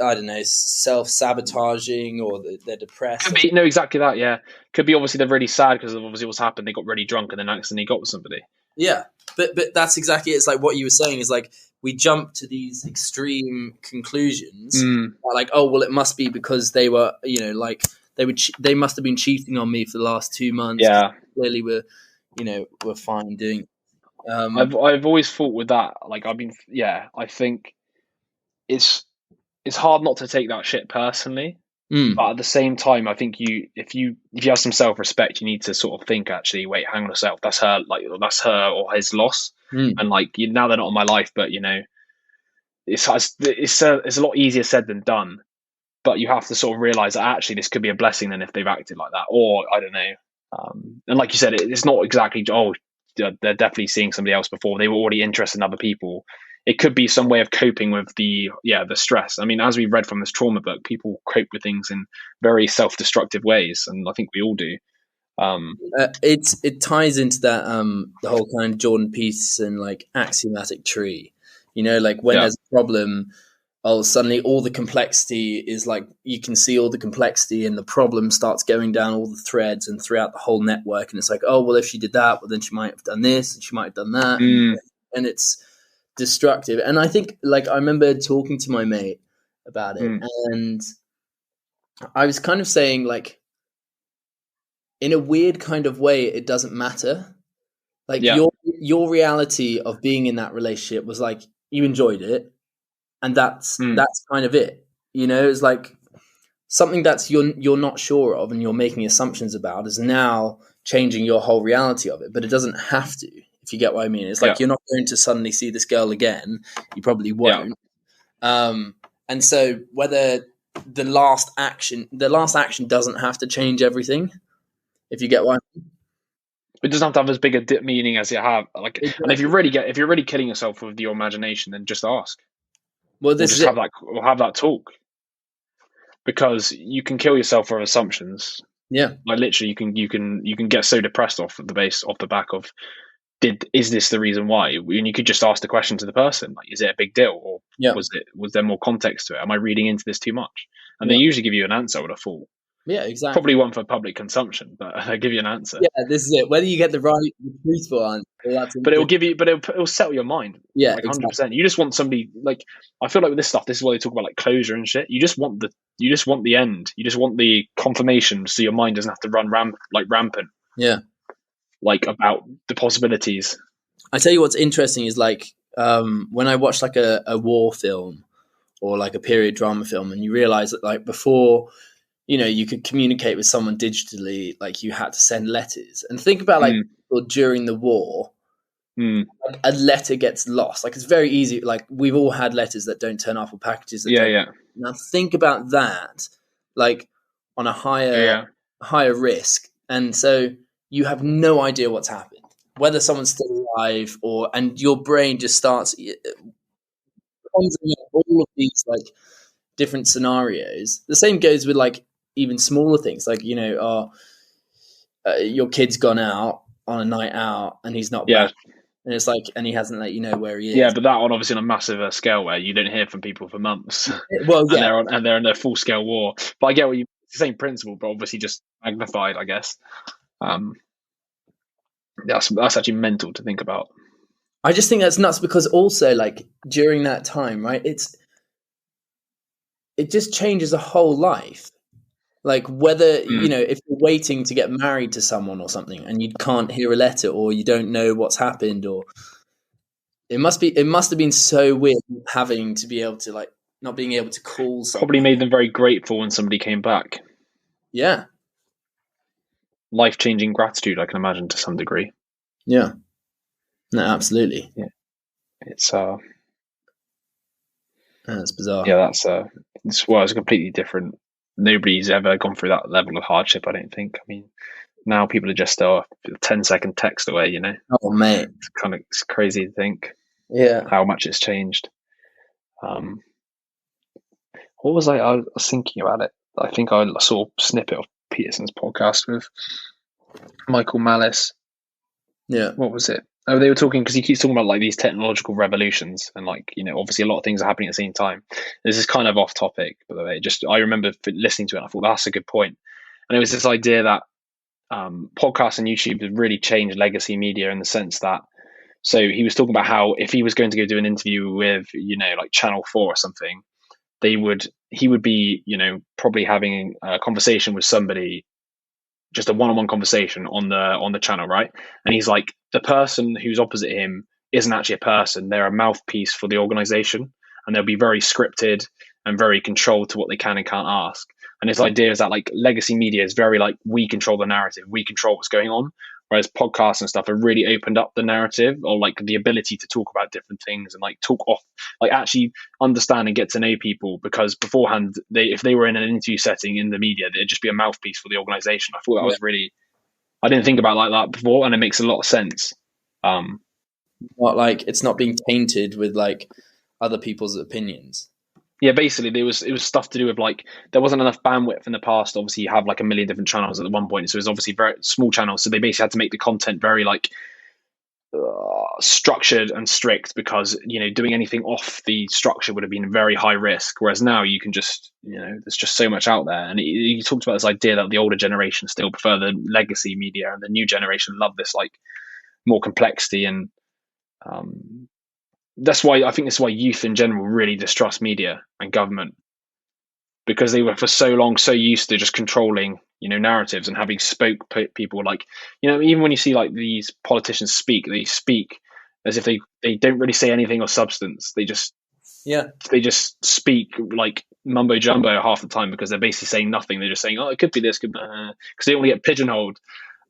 I don't know, self-sabotaging, or they're depressed. Could be, no, exactly that, yeah. Could be obviously they're really sad because of obviously what's happened. They got really drunk and then accidentally got with somebody. Yeah, but that's exactly it. It's like what you were saying is like we jump to these extreme conclusions. Like, oh, well, it must be because they were, like they must have been cheating on me for the last 2 months. Yeah. Clearly we're fine doing it. I've always thought with that, like, I think it's hard not to take that shit personally, but at the same time, I think if you have some self-respect, you need to sort of think, actually, wait, hang on a sec, that's her or his loss, and like, now they're not in my life, but it's a lot easier said than done, but you have to sort of realize that actually this could be a blessing then if they've acted like that, or I don't know, and like you said, it's not exactly, oh, they're definitely seeing somebody else before, they were already interested in other people. It could be some way of coping with the stress. I mean, as we read from this trauma book, people cope with things in very self-destructive ways, and I think we all do. It ties into that the whole kind of Jordan Peterson like axiomatic tree, like when there's a problem, suddenly all the complexity is like, you can see all the complexity and the problem starts going down all the threads and throughout the whole network. And it's like, oh, well, if she did that, well, then she might have done this and she might have done that. And it's destructive. And I think, like, I remember talking to my mate about it, and I was kind of saying, like, in a weird kind of way, it doesn't matter. Like, your reality of being in that relationship was like, you enjoyed it. And that's kind of it. It's like, something that's you're not sure of and you're making assumptions about is now changing your whole reality of it, but it doesn't have to, if you get what I mean. It's like you're not going to suddenly see this girl again. You probably won't. And so whether the last action doesn't have to change everything, if you get what I mean. It doesn't have to have as big a meaning as you have. Like, exactly. And if you're really killing yourself with your imagination, then just ask. Well, we'll have that talk, because you can kill yourself for assumptions. Yeah, like literally, you can get so depressed off the back of, is this the reason why? And you could just ask the question to the person, like, is it a big deal, or was there more context to it? Am I reading into this too much? And they usually give you an answer with a full. Yeah, exactly. Probably one for public consumption, but they give you an answer. Yeah, this is it. Whether you get the truthful answer, but it'll settle your mind. Yeah, like 100%. Exactly. You just want somebody, like, I feel like with this stuff, this is why they talk about like closure and shit. You just want the end. You just want the confirmation, so your mind doesn't have to run rampant. Yeah, like about the possibilities. I tell you what's interesting is like when I watch like a war film or like a period drama film, and you realize that like before, you could communicate with someone digitally, like you had to send letters. And think about like during the war, like a letter gets lost. Like it's very easy. Like we've all had letters that don't turn up, or packages that don't. Now think about that, like on a higher risk. And so you have no idea what's happened, whether someone's still alive and your brain just starts conjuring up all of these like different scenarios. The same goes with like even smaller things, like your kid's gone out on a night out and he's not back, and it's like, and he hasn't let you know where he is. Yeah, but that one obviously on a massive scale where you don't hear from people for months. Well, and they're in their full scale war. But I get what it's the same principle, but obviously just magnified, I guess. That's actually mental to think about. I just think that's nuts, because also like during that time, right, it just changes a whole life. Like whether, if you're waiting to get married to someone or something and you can't hear a letter, or you don't know what's happened, or it must have been so weird having to be able to like not being able to call someone. Probably made them very grateful when somebody came back. Yeah. Life-changing gratitude, I can imagine, to some degree. Yeah. No, absolutely. Yeah. It's that's bizarre. Yeah, it's a completely different. Nobody's ever gone through that level of hardship, I don't think. I mean, now people are just a 10-second text away, Oh, mate. It's crazy to think. Yeah. How much it's changed. What was I was thinking about it. I think I saw a snippet of Peterson's podcast with Michael Malice. Yeah. What was it? Oh, they were talking, because he keeps talking about like these technological revolutions, and like, obviously a lot of things are happening at the same time. This is kind of off topic, by the way. Just I remember listening to it and I thought that's a good point. And it was this idea that podcasts and YouTube have really changed legacy media, in the sense that, so he was talking about how if he was going to go do an interview with, like Channel 4 or something, he would be, probably having a conversation with somebody, just a one-on-one conversation on the channel, right? And he's like, the person who's opposite him isn't actually a person; they're a mouthpiece for the organization, and they'll be very scripted and very controlled to what they can and can't ask. And his idea is that like legacy media is very like, we control the narrative, we control what's going on, whereas podcasts and stuff have really opened up the narrative, or like the ability to talk about different things and like talk off, like actually understand and get to know people, because beforehand, if they were in an interview setting in the media, they'd just be a mouthpiece for the organization. I thought that was really, I didn't think about it like that before, and it makes a lot of sense. Not like it's not being tainted with like other people's opinions. Yeah, basically it was stuff to do with like, there wasn't enough bandwidth in the past. Obviously you have like a million different channels at one point, so it was obviously very small channels, so they basically had to make the content very like structured and strict, because doing anything off the structure would have been very high risk, whereas now you can just, there's just so much out there. And he talked about this idea that the older generation still prefer the legacy media, and the new generation love this like more complexity. And that's why I think youth in general really distrust media and government, because they were for so long so used to just controlling narratives and having people like, even when you see like these politicians speak, they speak as if they don't really say anything of substance. They just Yeah. They just speak like mumbo jumbo half the time because they're basically saying nothing. They're just saying, "Oh, it could be this," because they don't want to get pigeonholed,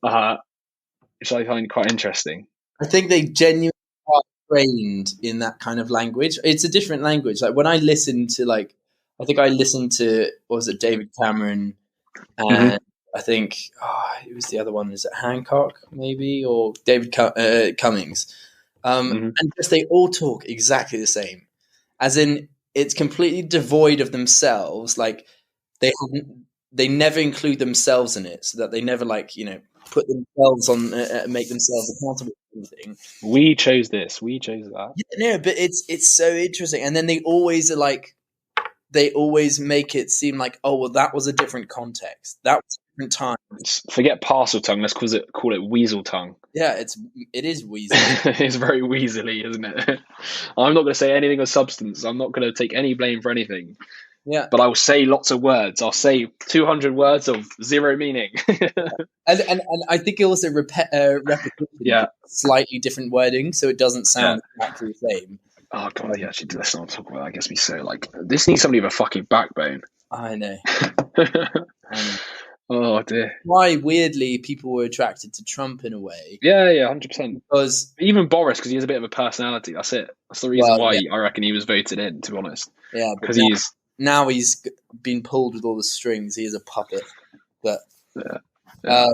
which I find quite interesting. I think they genuinely are trained in that kind of language. It's a different language. Like when I listen to I think I listened to, what was it, David Cameron, Mm-hmm. and I think it was the other one. Is it Hancock maybe, or David Cummings? Mm-hmm. And just they all talk exactly the same, as in it's completely devoid of themselves. Like they they never include themselves in it, so that they never put themselves on, make themselves accountable for anything. We chose this. We chose that. Yeah, no, but it's so interesting. And then they always are like, they always make it seem like, oh well, that was a different context, that was a different time. Forget parcel tongue. Let's call it weasel tongue. Yeah, it is Weasel. It's very weaselly, isn't it? I'm not going to say anything of substance. I'm not going to take any blame for anything. Yeah, But I will say lots of words. I'll say 200 words of zero meaning. and I think it also repetition, Yeah, slightly different wording, so it doesn't yeah. sound exactly the same. Oh god, yeah. Actually, let's not talk about that. I guess me so like this needs somebody with a fucking backbone. I know. Oh dear. Why weirdly people were attracted to Trump in a way, Yeah, 100%. because Even Boris, because he has a bit of a personality. That's it. That's the reason well, why yeah, I reckon he was voted in. To be honest, yeah, but because he's now he's been pulled with all the strings. He is a puppet, but yeah.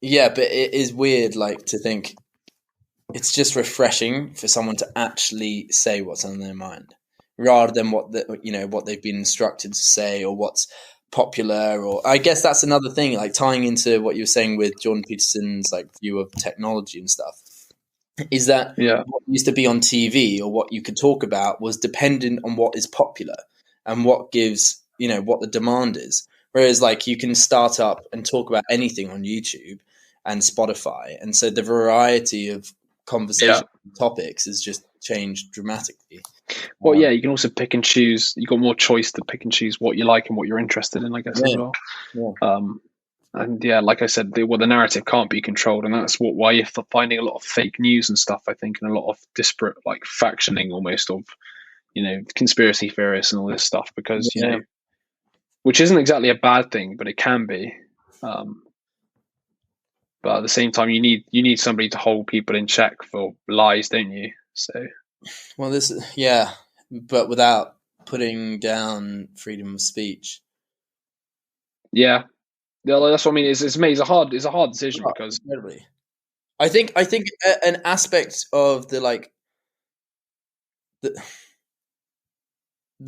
yeah, but it is weird, like, to think it's just refreshing for someone to actually say what's on their mind, rather than what what they've been instructed to say, or what's popular. Or I guess that's another thing, like tying into what you were saying with Jordan Peterson's like view of technology and stuff, is that Yeah. what used to be on TV or what you could talk about was dependent on what is popular and what gives, what the demand is. Whereas like you can start up and talk about anything on YouTube and Spotify. And so the variety of conversation topics has just changed dramatically. Well, yeah, you can also pick and choose. You got more choice to pick and choose what you like and what you're interested in, I guess, as well. Yeah. And yeah, like I said, the narrative can't be controlled, and that's why you're finding a lot of fake news and stuff. I think, and a lot of disparate, like factioning almost of, conspiracy theorists and all this stuff, because which isn't exactly a bad thing, but it can be. But at the same time, you need somebody to hold people in check for lies, don't you? So. Well, but without putting down freedom of speech. Yeah, that's what I mean. It's a hard decision because incredibly. I think an aspect of the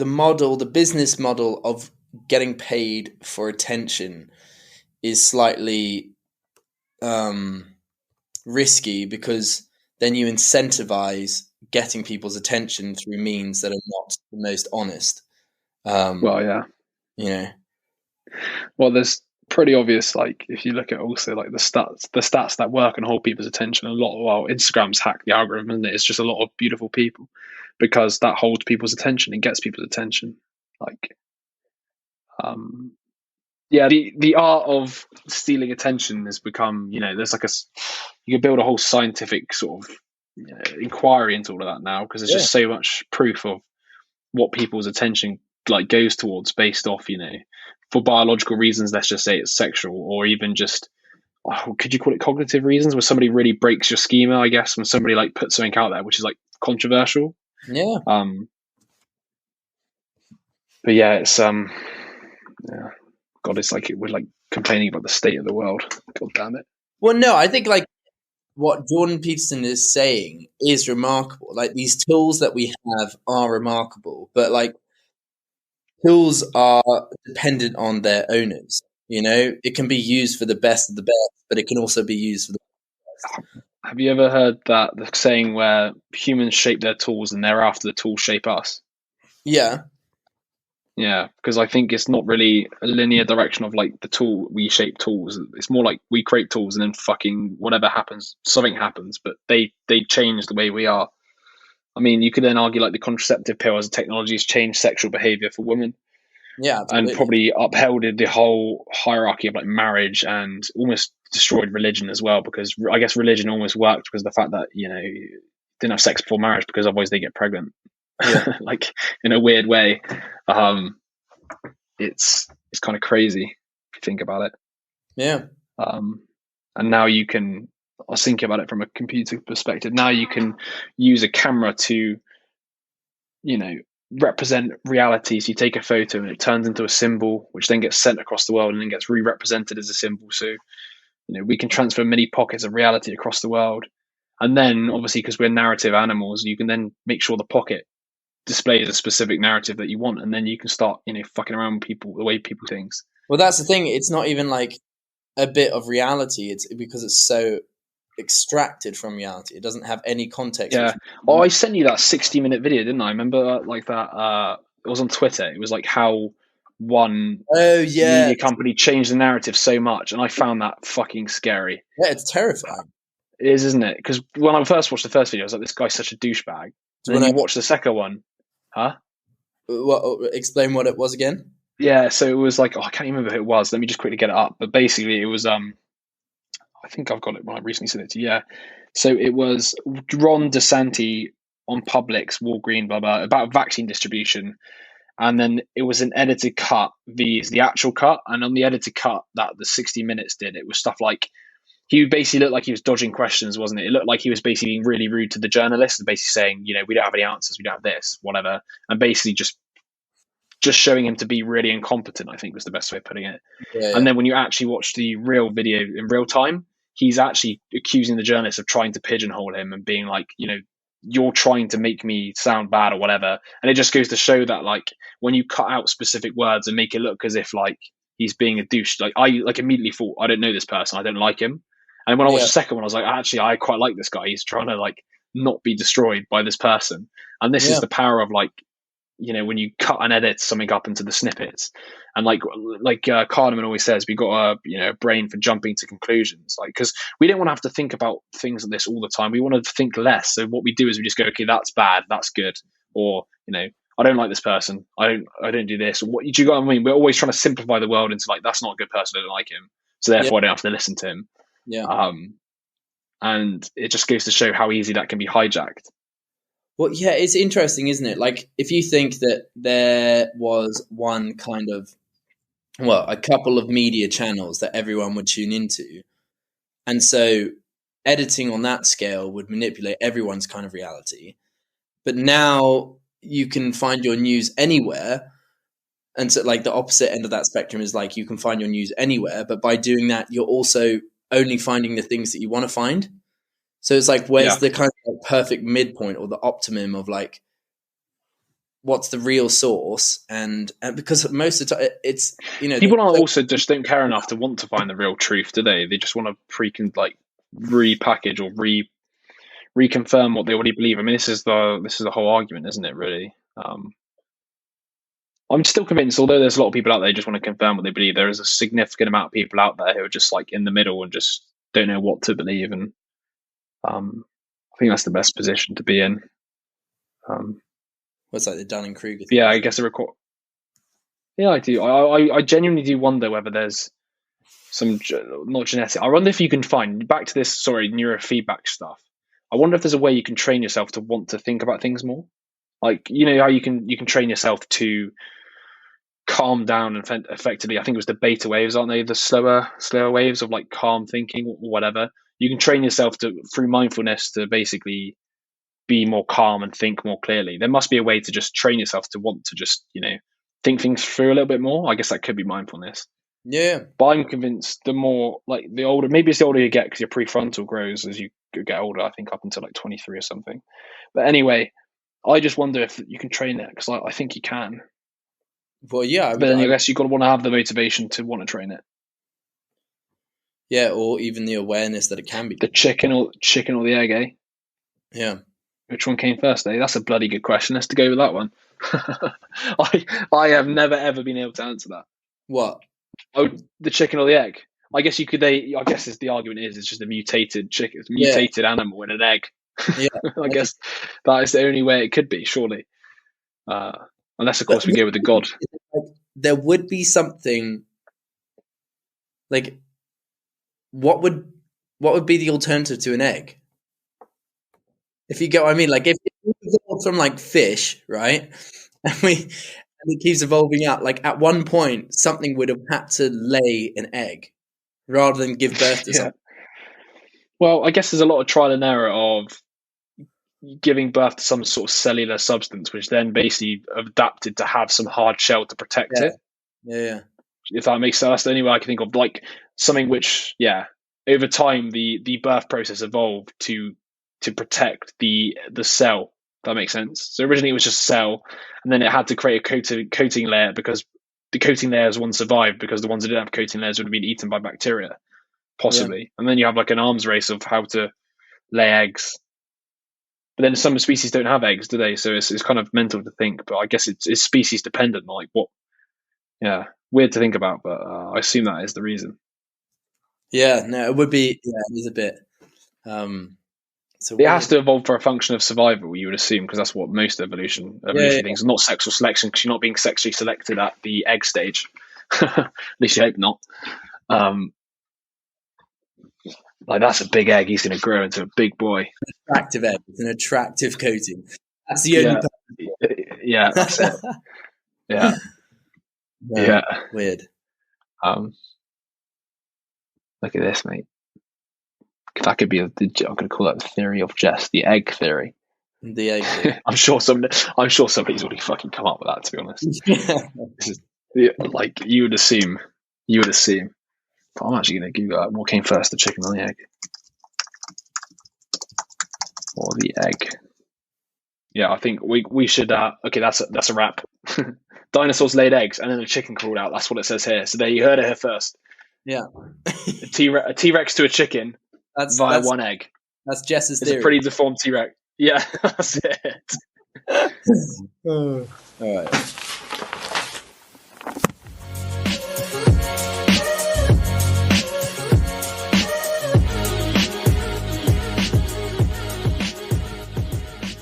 model, the business model of getting paid for attention is slightly risky, because then you incentivize getting people's attention through means that are not the most honest. Well, yeah. Well, there's pretty obvious, like if you look at also like the stats that work and hold people's attention, a lot of Instagram's hacked the algorithm, isn't it? It's just a lot of beautiful people, because that holds people's attention and gets people's attention. Like, yeah, the art of stealing attention has become, there's like you can build a whole scientific sort of inquiry into all of that now, because there's just so much proof of what people's attention like goes towards based off, for biological reasons. Let's just say it's sexual, or even just, could you call it cognitive reasons, where somebody really breaks your schema, I guess, when somebody like puts something out there which is like controversial. Yeah. But yeah, it's God, it's like we're like complaining about the state of the world. God damn it. Well, no, I think like what Jordan Peterson is saying is remarkable. Like, these tools that we have are remarkable, but like tools are dependent on their owners. It can be used for the best of the best, but it can also be used for the best. Have you ever heard the saying where humans shape their tools and thereafter the tools shape us? Yeah. Yeah, because I think it's not really a linear direction of like the tool, we shape tools. It's more like we create tools and then fucking whatever happens, something happens, but they change the way we are. I mean, you could then argue like the contraceptive pill as a technology has changed sexual behavior for women. Yeah, absolutely. And probably upheld the whole hierarchy of like marriage, and almost destroyed religion as well, because I guess religion almost worked because of the fact that, you didn't have sex before marriage, because otherwise they get pregnant. like in a weird way. It's kind of crazy if you think about it. Yeah. And now you can, I was thinking about it from a computer perspective. Now you can use a camera to, represent reality. So you take a photo and it turns into a symbol, which then gets sent across the world and then gets re-represented as a symbol. So, we can transfer many pockets of reality across the world. And then obviously, because we're narrative animals, you can then make sure the pocket displays a specific narrative that you want. And then you can start, fucking around with people, the way people think. Well, that's the thing. It's not even like a bit of reality. It's because it's so extracted from reality. It doesn't have any context. Yeah. I sent you that 60-minute video, didn't I? Remember like that? It was on Twitter. It was like how one media company changed the narrative so much, and I found that fucking scary. Yeah, it's terrifying. It is, isn't it? Because when I first watched the first video, I was like, this guy's such a douchebag. And then you watch the second one. Huh? Explain what it was again? Yeah, so it was like, I can't even remember who it was. Let me just quickly get it up. But basically, it was I think I've got it when I recently sent it to you. Yeah. So it was Ron DeSantis on Publix, Walgreens, blah, blah, about vaccine distribution. And then it was an edited cut, the actual cut. And on the edited cut that the 60 Minutes did, it was stuff like, he basically looked like he was dodging questions, wasn't it? It looked like he was basically being really rude to the journalists and basically saying, we don't have any answers, we don't have this, whatever. And basically just showing him to be really incompetent, I think was the best way of putting it. Yeah. And then when you actually watch the real video in real time, he's actually accusing the journalist of trying to pigeonhole him and being like, you're trying to make me sound bad or whatever. And it just goes to show that, like, when you cut out specific words and make it look as if like he's being a douche, like I immediately thought, I don't know this person, I don't like him. And when I watched the second one, I was like, actually, I quite like this guy. He's trying to like not be destroyed by this person. And this is the power of like, when you cut and edit something up into the snippets, and like Kahneman always says, we got a brain for jumping to conclusions, like, because we don't want to have to think about things like this all the time. We want to think less. So what we do is we just go, okay, that's bad, that's good, or I don't like this person, I don't do this. What do you got? I mean, we're always trying to simplify the world into like, that's not a good person, I don't like him, so therefore I don't have to listen to him. And it just goes to show how easy that can be hijacked. Well, yeah, it's interesting, isn't it? Like, if you think that there was one kind of, a couple of media channels that everyone would tune into, and so editing on that scale would manipulate everyone's kind of reality. But now you can find your news anywhere. And so, like, the opposite end of that spectrum is like, you can find your news anywhere, but by doing that, you're also only finding the things that you want to find. So it's like, where's the kind of like perfect midpoint or the optimum of like, what's the real source? And because most of the time it's, people also just don't care enough to want to find the real truth, do they? They just want to repackage or reconfirm what they already believe. I mean, this is the whole argument, isn't it? Really. I'm still convinced, although there's a lot of people out there who just want to confirm what they believe, there is a significant amount of people out there who are just like in the middle and just don't know what to believe. And I think that's the best position to be in. What's like the Dunning-Kruger thing? Yeah, I guess Yeah, I do. I genuinely do wonder whether there's some, not genetic. I wonder if you can find, back to this, neurofeedback stuff. I wonder if there's a way you can train yourself to want to think about things more. Like, how you can train yourself to calm down and effectively. I think it was the beta waves, aren't they? The slower waves of like calm thinking or whatever. You can train yourself through mindfulness to basically be more calm and think more clearly. There must be a way to just train yourself to want to just, think things through a little bit more. I guess that could be mindfulness. Yeah. But I'm convinced the more, like, the older, maybe it's the older you get because your prefrontal grows as you get older, I think up until like 23 or something. But anyway, I just wonder if you can train it, because I think you can. Well, yeah. But then I guess you've got to want to have the motivation to want to train it. Yeah, or even the awareness that it can be. The chicken or the egg, eh? Yeah. Which one came first, eh? That's a bloody good question. Let's go with that one. I have never ever been able to answer that. What? Oh, the chicken or the egg? I guess you could. I guess the argument is it's just a mutated chicken, mutated animal in an egg. Yeah. I guess that is the only way it could be, surely. Unless, of course, we go with the god. There would be something like, what would be the alternative to an egg? If you get what I mean, like if we evolved from like fish, right? And it keeps evolving out. Like at one point, something would have had to lay an egg rather than give birth to something. Well, I guess there's a lot of trial and error of giving birth to some sort of cellular substance, which then basically adapted to have some hard shell to protect it. Yeah. If that makes sense, that's the only way I can think of, like something which, over time the birth process evolved to protect the cell. If that makes sense. So originally it was just a cell, and then it had to create a coating layer because the coating layers wouldn't survive because the ones that didn't have coating layers would have been eaten by bacteria, possibly. And then you have like an arms race of how to lay eggs. But then some species don't have eggs, do they? So it's kind of mental to think, but I guess it's species dependent. Like what? Yeah, weird to think about, but I assume that is the reason. Yeah, no, it would be. Yeah, it is a bit. It has to evolve for a function of survival, you would assume, because that's what most evolution things. Not sexual selection, because you're not being sexually selected at the egg stage. At least you hope not. Like that's a big egg. He's going to grow into a big boy. Attractive egg. It's an attractive coating. That's the only. Yeah, that's it. Yeah. Yeah. Weird. Look at this, mate. That could be I'm going to call that the theory of Jes, the egg theory. The egg theory. I'm sure somebody's already fucking come up with that, to be honest. This is, like you would assume. But I'm actually going to Google that. What came first, the chicken or the egg? Or the egg? Yeah, I think we should. Okay, that's a wrap. Dinosaurs laid eggs, and then a chicken crawled out. That's what it says here. So there, you heard it here first. Yeah. a T-Rex to a chicken via one egg. That's Jes's theory. It's a pretty deformed T-Rex. Yeah, that's it. All right.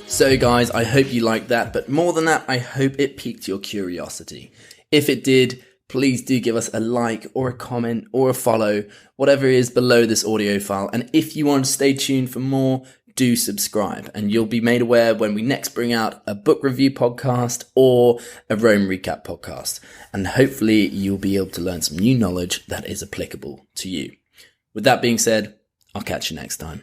So guys, I hope you liked that, but more than that, I hope it piqued your curiosity. If it did, please do give us a like or a comment or a follow, whatever is below this audio file. And if you want to stay tuned for more, do subscribe and you'll be made aware when we next bring out a book review podcast or a Rome recap podcast. And hopefully you'll be able to learn some new knowledge that is applicable to you. With that being said, I'll catch you next time.